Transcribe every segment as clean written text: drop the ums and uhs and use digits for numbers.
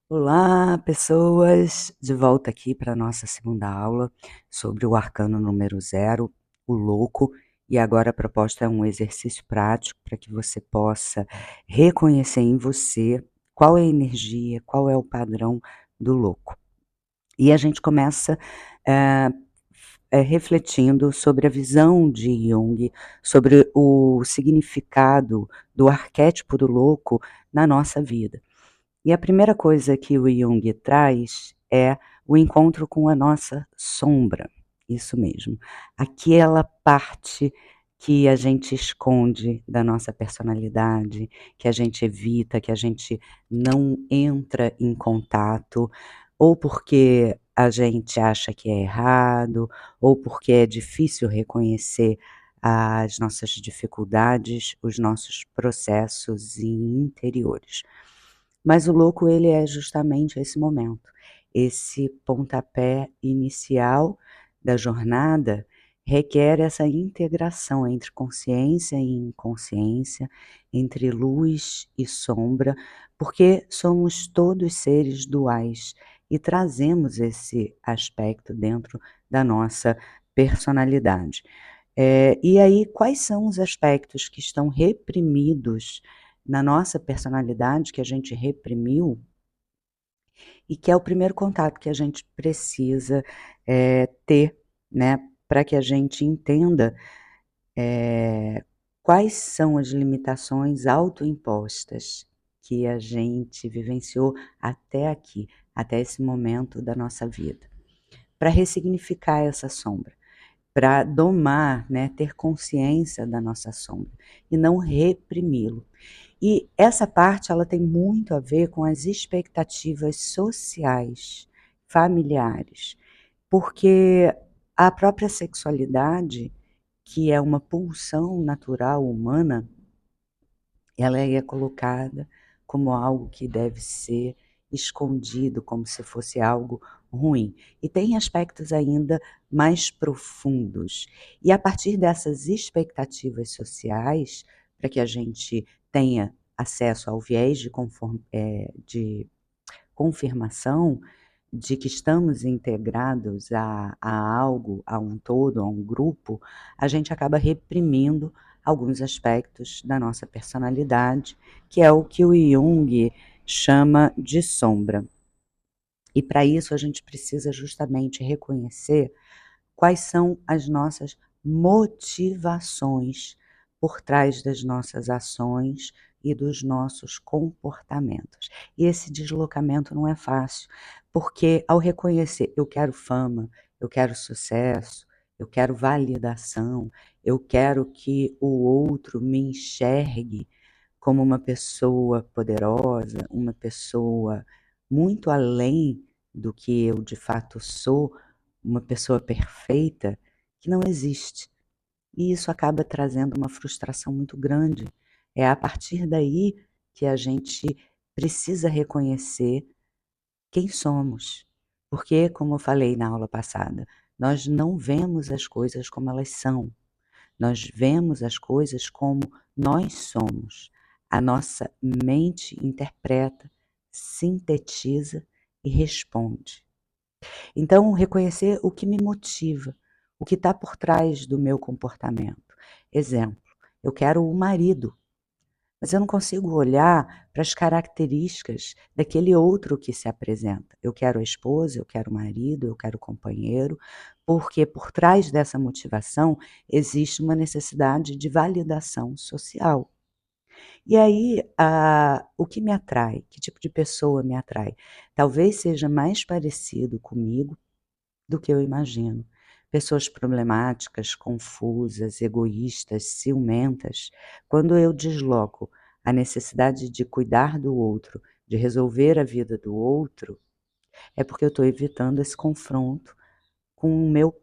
Olá, pessoas! De volta aqui para a nossa segunda aula sobre o arcano número 0, o louco. E agora a proposta é um exercício prático para que você possa reconhecer em você qual é a energia, qual é o padrão do louco. E a gente começa eh, refletindo sobre a visão de Jung, sobre o significado do arquétipo do louco na nossa vida. E a primeira coisa que o Jung traz é o encontro com a nossa sombra, isso mesmo. Aquela parte que a gente esconde da nossa personalidade, que a gente evita, que a gente não entra em contato, ou porque a gente acha que é errado, ou porque é difícil reconhecer as nossas dificuldades, os nossos processos interiores. Mas o louco, ele é justamente esse momento, esse pontapé inicial da jornada requer essa integração entre consciência e inconsciência, entre luz e sombra, porque somos todos seres duais e trazemos esse aspecto dentro da nossa personalidade. E aí, quais são os aspectos que estão reprimidos na nossa personalidade, que a gente reprimiu, e que é o primeiro contato que a gente precisa ter, né, para que a gente entenda quais são as limitações autoimpostas que a gente vivenciou até aqui, até esse momento da nossa vida, para ressignificar essa sombra, para domar, né, ter consciência da nossa sombra e não reprimi-lo. E essa parte ela tem muito a ver com as expectativas sociais, familiares, porque a própria sexualidade, que é uma pulsão natural humana, ela é colocada como algo que deve ser escondido, como se fosse algo ruim. E tem aspectos ainda mais profundos. E a partir dessas expectativas sociais, para que a gente tenha acesso ao viés de confirmação de que estamos integrados a algo, a um todo, a um grupo, a gente acaba reprimindo alguns aspectos da nossa personalidade, que é o que o Jung chama de sombra. E para isso a gente precisa justamente reconhecer quais são as nossas motivações por trás das nossas ações e dos nossos comportamentos. E esse deslocamento não é fácil, porque ao reconhecer, eu quero fama, eu quero sucesso, eu quero validação, eu quero que o outro me enxergue como uma pessoa poderosa, uma pessoa muito além do que eu de fato sou, uma pessoa perfeita, que não existe. E isso acaba trazendo uma frustração muito grande. É a partir daí que a gente precisa reconhecer quem somos. Porque, como eu falei na aula passada, nós não vemos as coisas como elas são. Nós vemos as coisas como nós somos. A nossa mente interpreta, sintetiza e responde. Então, reconhecer o que me motiva, o que está por trás do meu comportamento. Exemplo, eu quero um marido, mas eu não consigo olhar para as características daquele outro que se apresenta. Eu quero a esposa, eu quero o marido, eu quero o companheiro, porque por trás dessa motivação existe uma necessidade de validação social. E aí, o que me atrai? Que tipo de pessoa me atrai? Talvez seja mais parecido comigo do que eu imagino. Pessoas problemáticas, confusas, egoístas, ciumentas. Quando eu desloco a necessidade de cuidar do outro, de resolver a vida do outro, é porque eu estou evitando esse confronto com o meu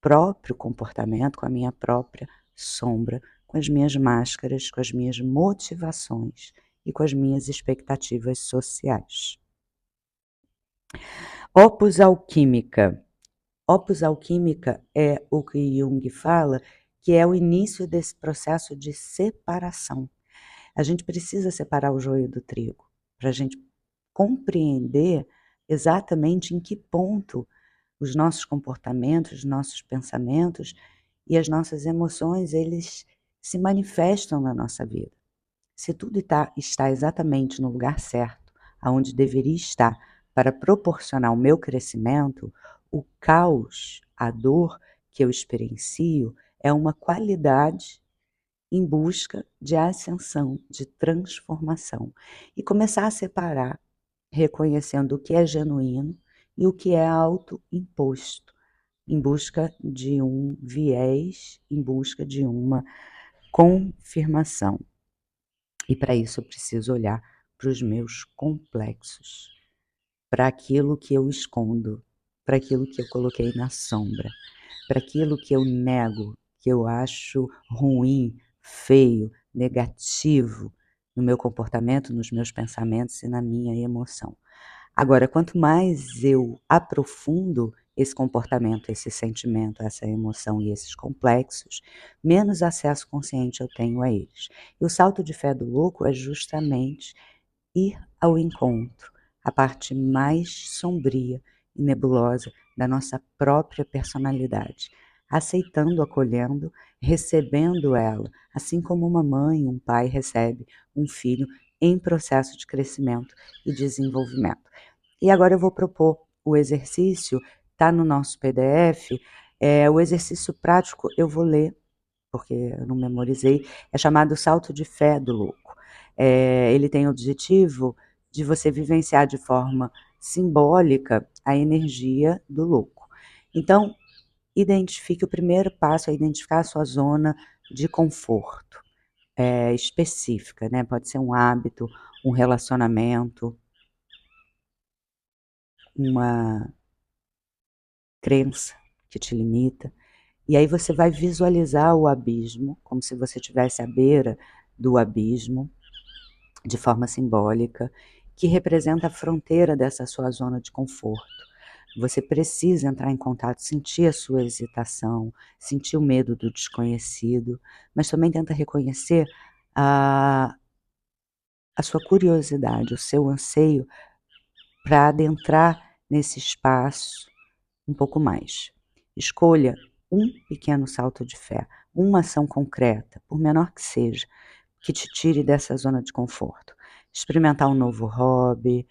próprio comportamento, com a minha própria sombra, com as minhas máscaras, com as minhas motivações e com as minhas expectativas sociais. Opus alquímica. Opus alquímica é o que Jung fala, que é o início desse processo de separação. A gente precisa separar o joio do trigo, para a gente compreender exatamente em que ponto os nossos comportamentos, os nossos pensamentos e as nossas emoções, eles se manifestam na nossa vida. Se tudo está exatamente no lugar certo, aonde deveria estar para proporcionar o meu crescimento, o caos, a dor que eu experiencio é uma qualidade em busca de ascensão, de transformação. E começar a separar, reconhecendo o que é genuíno e o que é autoimposto, em busca de um viés, em busca de uma confirmação. E para isso eu preciso olhar para os meus complexos, para aquilo que eu escondo, para aquilo que eu coloquei na sombra, para aquilo que eu nego, que eu acho ruim, feio, negativo no meu comportamento, nos meus pensamentos e na minha emoção. Agora, quanto mais eu aprofundo esse comportamento, esse sentimento, essa emoção e esses complexos, menos acesso consciente eu tenho a eles. E o salto de fé do louco é justamente ir ao encontro, a parte mais sombria e nebulosa da nossa própria personalidade, aceitando, acolhendo, recebendo ela, assim como uma mãe, um pai recebe um filho em processo de crescimento e desenvolvimento. E agora eu vou propor o exercício, está no nosso PDF, o exercício prático eu vou ler, porque eu não memorizei, é chamado Salto de Fé do Louco. Ele tem o objetivo de você vivenciar de forma simbólica a energia do louco. Então, identifique, o primeiro passo é identificar a sua zona de conforto, específica, né? Pode ser um hábito, um relacionamento, uma crença que te limita. E aí você vai visualizar o abismo, como se você estivesse à beira do abismo, de forma simbólica, que representa a fronteira dessa sua zona de conforto. Você precisa entrar em contato, sentir a sua hesitação, sentir o medo do desconhecido, mas também tenta reconhecer a sua curiosidade, o seu anseio para adentrar nesse espaço um pouco mais. Escolha um pequeno salto de fé, uma ação concreta, por menor que seja, que te tire dessa zona de conforto. Experimentar um novo hobby,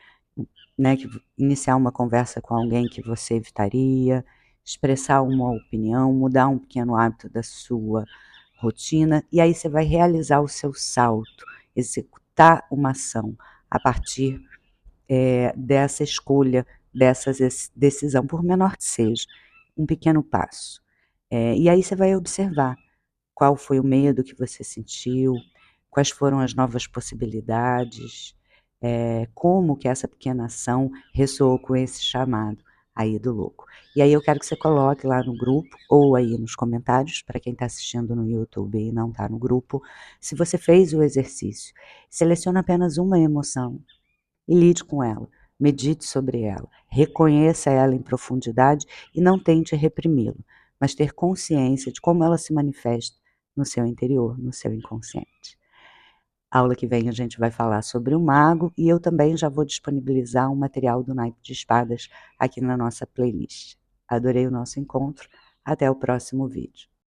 né, iniciar uma conversa com alguém que você evitaria, expressar uma opinião, mudar um pequeno hábito da sua rotina, e aí você vai realizar o seu salto, executar uma ação a partir dessa escolha, dessa decisão, por menor que seja, um pequeno passo. E aí você vai observar qual foi o medo que você sentiu, quais foram as novas possibilidades, como que essa pequena ação ressoou com esse chamado aí do louco. E aí eu quero que você coloque lá no grupo, ou aí nos comentários, para quem está assistindo no YouTube e não está no grupo, se você fez o exercício. Seleciona apenas uma emoção e lide com ela, medite sobre ela, reconheça ela em profundidade e não tente reprimi-la, mas ter consciência de como ela se manifesta no seu interior, no seu inconsciente. Aula que vem a gente vai falar sobre o mago e eu também já vou disponibilizar um material do naipe de espadas aqui na nossa playlist. Adorei o nosso encontro, até o próximo vídeo.